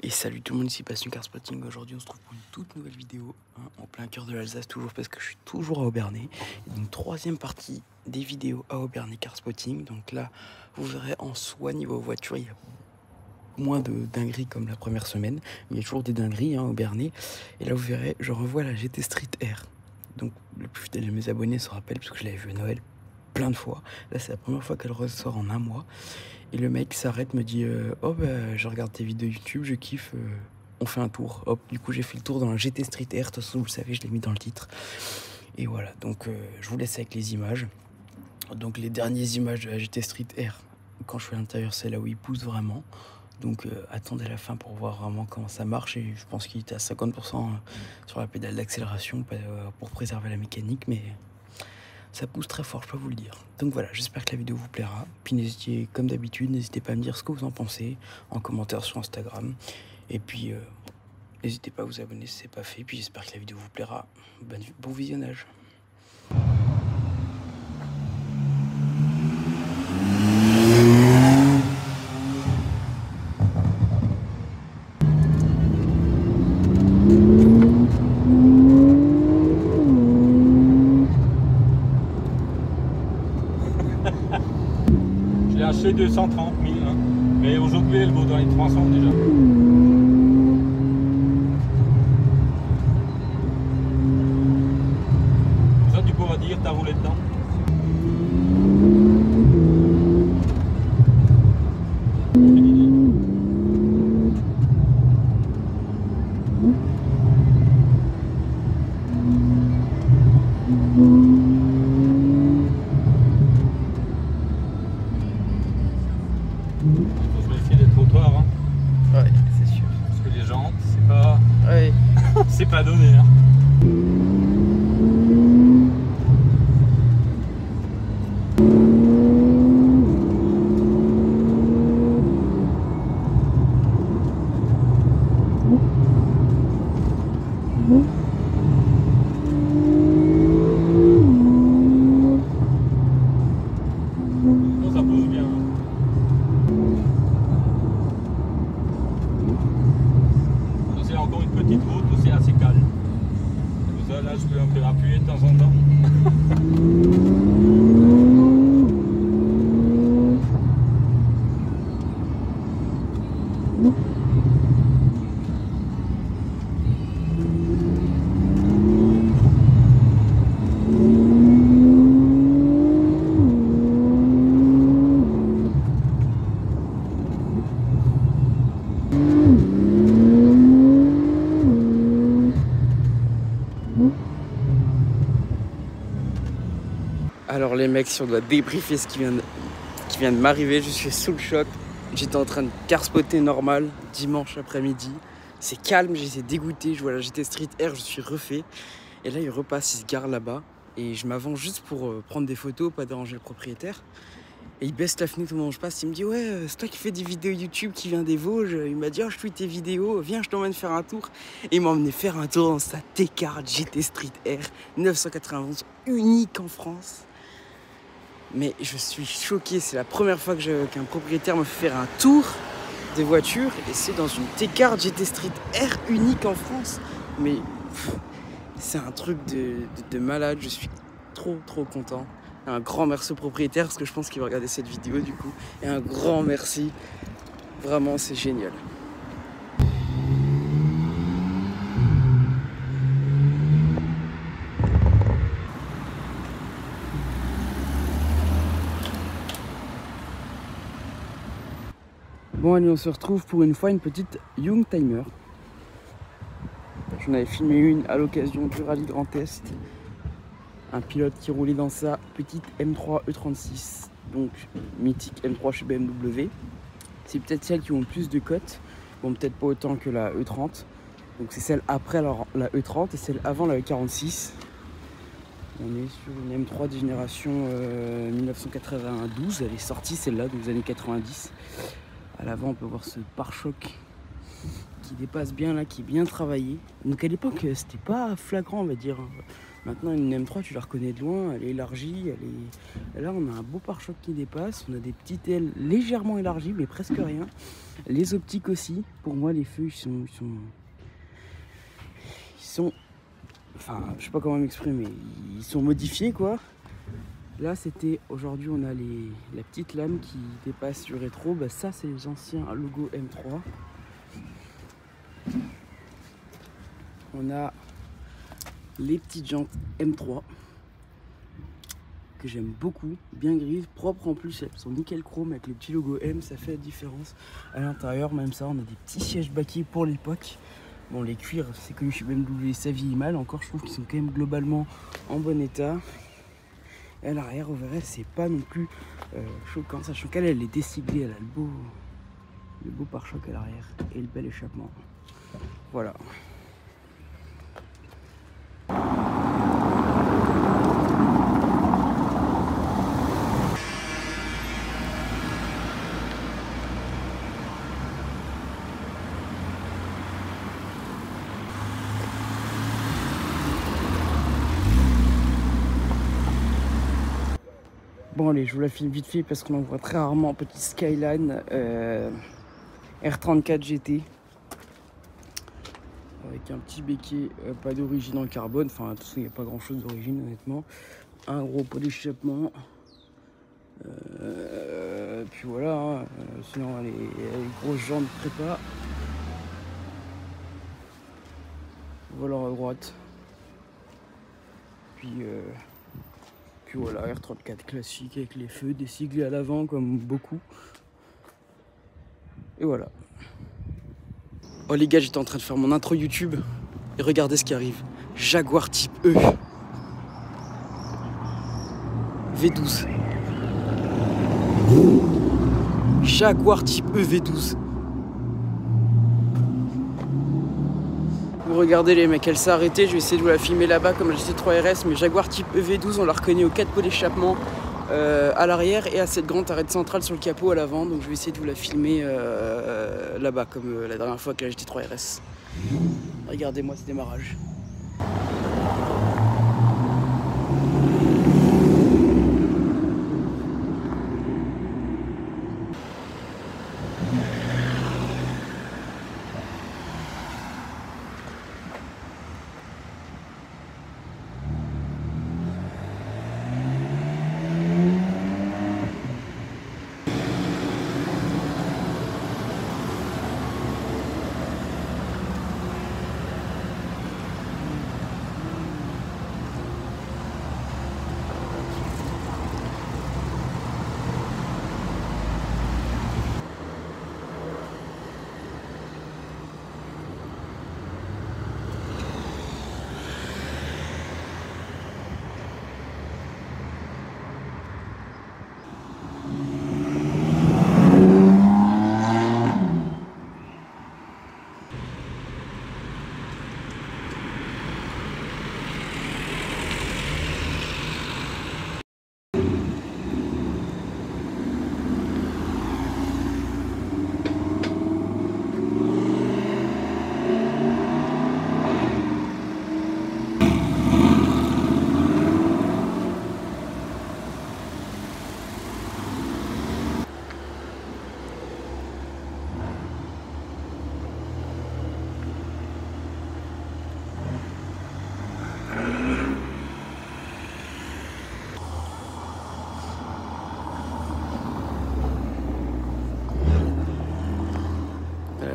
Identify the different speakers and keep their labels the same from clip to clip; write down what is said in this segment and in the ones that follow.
Speaker 1: Et salut tout le monde, ici Passion Car Spotting. Aujourd'hui on se trouve pour une toute nouvelle vidéo en plein cœur de l'Alsace, toujours parce que je suis toujours à Obernai. Une troisième partie des vidéos à Obernai Car Spotting. Donc là vous verrez en soi niveau voiture il y a moins de dingueries comme la première semaine, mais il y a toujours des dingueries à Obernai. Et là vous verrez, je revois la GT Street R. Donc le plus fidèle de mes abonnés se rappelle parce que je l'avais vu à Noël plein de fois. Là c'est la première fois qu'elle ressort en un mois. Et le mec s'arrête, me dit oh bah je regarde tes vidéos YouTube, je kiffe, on fait un tour. Hop, du coup j'ai fait le tour dans la GT Street R, de toute façon vous le savez, je l'ai mis dans le titre. Et voilà, donc je vous laisse avec les images. Donc les dernières images de la GT Street R, quand je fais l'intérieur, c'est là où il pousse vraiment. Donc attendez la fin pour voir vraiment comment ça marche. Et je pense qu'il était à 50% sur la pédale d'accélération pour préserver la mécanique, mais ça pousse très fort, je peux vous le dire. Donc voilà, j'espère que la vidéo vous plaira. Puis n'hésitez, comme d'habitude, n'hésitez pas à me dire ce que vous en pensez en commentaire sur Instagram. Et puis n'hésitez pas à vous abonner si ce n'est pas fait. Puis j'espère que la vidéo vous plaira. Bon visionnage.
Speaker 2: Je l'ai acheté 230 000, hein. Mais aujourd'hui elle vaut dans les 300 déjà. Ça tu pourras dire, t'as roulé dedans. Il faut se méfier des trottoirs, hein.
Speaker 1: Ouais, c'est sûr.
Speaker 2: Parce que les jantes, c'est pas...
Speaker 1: Ouais.
Speaker 2: c'est pas donné, hein. Non, ça pousse bien, hein. C'est encore une petite route, c'est assez calme. Comme ça, là, je peux un peu appuyer de temps en temps.
Speaker 1: Alors les mecs, si on doit débriefer ce qui vient de m'arriver, je suis sous le choc. J'étais en train de carspotter normal dimanche après-midi. C'est calme, j'étais dégoûté, je vois la GT Street R, je suis refait. Et là il repasse, il se gare là-bas. Et je m'avance juste pour prendre des photos, pas déranger le propriétaire. Et il baisse la fenêtre au moment où je passe, il me dit ouais, c'est toi qui fais des vidéos YouTube qui vient des Vosges. Il m'a dit oh je suis tes vidéos, viens je t'emmène faire un tour. Et il m'a emmené faire un tour dans sa T-Card GT Street R 991, unique en France. Mais je suis choqué, c'est la première fois qu'un propriétaire me fait faire un tour de voiture et c'est dans une T-Card GT Street R unique en France. Mais c'est un truc de malade, je suis trop content. Un grand merci au propriétaire parce que je pense qu'il va regarder cette vidéo du coup. Et un grand merci, vraiment c'est génial. Bon allez, on se retrouve pour une fois une petite Youngtimer. J'en avais filmé une à l'occasion du Rallye Grand Est. Un pilote qui roulait dans sa petite M3 E36, donc mythique M3 chez BMW. C'est peut-être celle qui ont le plus de cotes, bon peut-être pas autant que la E30. Donc c'est celle après la E30 et celle avant la E46. On est sur une M3 de génération 1992, elle est sortie celle-là, dans les années 90. À l'avant, on peut voir ce pare-choc qui dépasse bien là, qui est bien travaillé. Donc à l'époque, c'était pas flagrant, on va dire. Maintenant, une M3, tu la reconnais de loin, elle est élargie, Là, on a un beau pare-choc qui dépasse, on a des petites ailes légèrement élargies, mais presque rien. Les optiques aussi, pour moi, les feux, ils sont... Enfin, je sais pas comment m'exprimer, ils sont modifiés, quoi. Là, aujourd'hui, on a la petite lame qui dépasse du rétro. Bah, ça, c'est les anciens logos M3. On a les petites jantes M3 que j'aime beaucoup, bien grises, propres en plus, elles sont nickel chrome avec le petit logo M, ça fait la différence. À l'intérieur, même ça, on a des petits sièges baquets pour l'époque. Bon, les cuirs, c'est connu chez BMW, ça vieillit mal. Encore, je trouve qu'ils sont quand même globalement en bon état. Et à l'arrière, vous verrez, c'est pas non plus choquant, sachant qu'elle est déciblée, elle a le beau pare-choc à l'arrière et le bel échappement. Voilà. Bon allez, je vous la filme vite fait parce qu'on en voit très rarement un petit Skyline R34 GT avec un petit béquet, pas d'origine en carbone, enfin de toute façon il n'y a pas grand chose d'origine honnêtement, un gros pot d'échappement, puis voilà, hein, sinon les grosses jantes de prépa, volant à droite, puis voilà, R34 classique avec les feux, des siglés à l'avant comme beaucoup. Et voilà. Oh les gars, j'étais en train de faire mon intro YouTube et regardez ce qui arrive. Jaguar type E. V12. Jaguar type E V12. Vous regardez les mecs, elle s'est arrêtée, je vais essayer de vous la filmer là-bas comme la GT3 RS, mais Jaguar type EV12, on l'a reconnaît aux 4 pots d'échappement à l'arrière et à cette grande arête centrale sur le capot à l'avant, donc je vais essayer de vous la filmer là-bas comme la dernière fois avec la GT3 RS. Regardez-moi ce démarrage.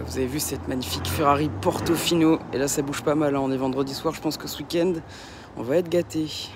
Speaker 1: Vous avez vu cette magnifique Ferrari Portofino, et là ça bouge pas mal, hein. On est vendredi soir, je pense que ce week-end on va être gâtés.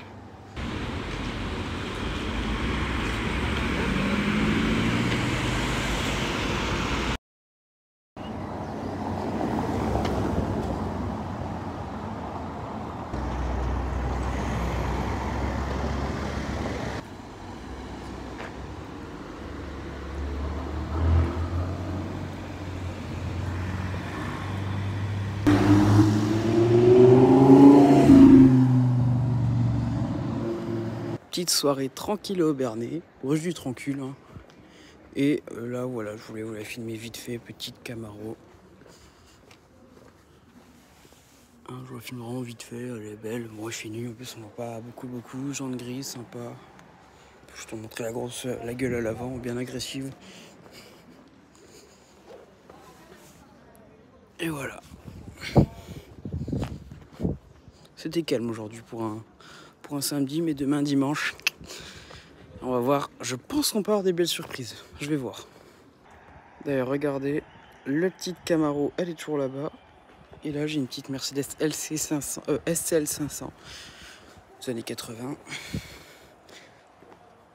Speaker 1: Petite soirée tranquille à Aubernais, proche du tranquille, hein. Et là voilà, je voulais vous la filmer vite fait, petite Camaro. Un la filme vraiment vite fait, elle est belle. Moi je suis nu, en plus on voit pas beaucoup. Jaune gris, sympa. Je te montrer la gueule à l'avant, bien agressive. Et voilà. C'était calme aujourd'hui pour un samedi, mais demain dimanche, on va voir. Je pense qu'on peut avoir des belles surprises. Je vais voir. D'ailleurs, regardez, la petite Camaro, elle est toujours là-bas. Et là, j'ai une petite Mercedes SL500 des années 80.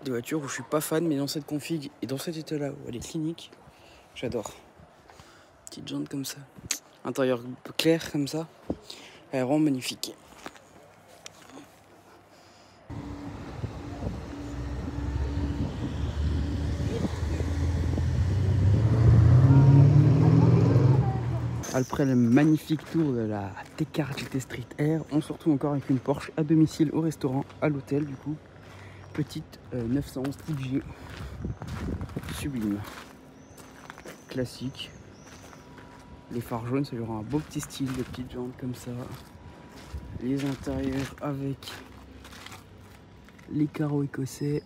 Speaker 1: Des voitures où je suis pas fan, mais dans cette config et dans cet état-là où elle est clinique, j'adore. Petite jante comme ça. Intérieur clair comme ça. Elle est vraiment magnifique. Après le magnifique tour de la T-Car GT Street Air, on se retrouve encore avec une Porsche à domicile au restaurant, à l'hôtel du coup. Petite 911 Type G. Sublime. Classique. Les phares jaunes, ça lui rend un beau petit style, des petites jantes comme ça. Les intérieurs avec les carreaux écossais.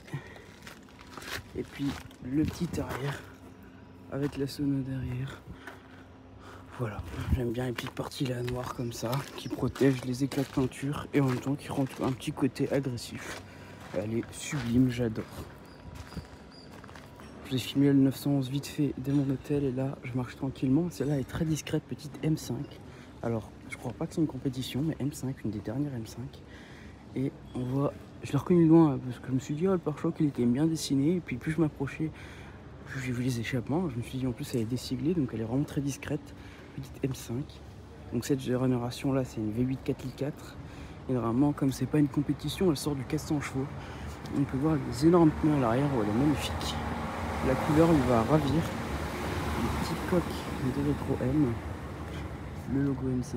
Speaker 1: Et puis le petit arrière avec la sono derrière. Voilà, j'aime bien les petites parties là noires comme ça, qui protègent les éclats de peinture et en même temps qui rendent un petit côté agressif. Elle est sublime, j'adore. Je vous ai filmé le 911 vite fait dès mon hôtel et là je marche tranquillement. Celle-là est très discrète, petite M5. Alors je crois pas que c'est une compétition, mais M5, une des dernières M5. Et on voit, je l'ai reconnu de loin parce que je me suis dit oh le pare-choc il était bien dessiné. Et puis plus je m'approchais, plus j'ai vu les échappements. Je me suis dit en plus elle est déciglée, donc elle est vraiment très discrète. Petite M5. Donc cette génération là c'est une V8 4x4. Et normalement comme c'est pas une compétition, elle sort du 400 chevaux. On peut voir les énormes pneus à l'arrière, elle est magnifique. La couleur lui va ravir. Une petite coque de rétro M. Le logo M5.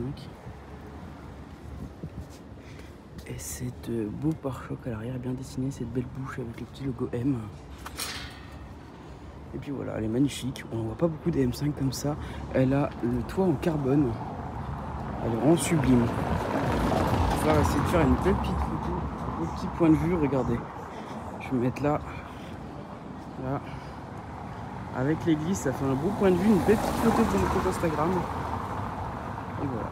Speaker 1: Et cette beau pare-choc à l'arrière bien dessiné, cette belle bouche avec le petit logo M. Et puis voilà, elle est magnifique. On voit pas beaucoup des M5 comme ça. Elle a le toit en carbone. Elle est vraiment sublime. On va essayer de faire une belle petite photo, un beau petit point de vue. Regardez. Je vais me mettre là. Là. Avec l'église, ça fait un beau point de vue, une belle petite photo pour mon compte Instagram. Et voilà.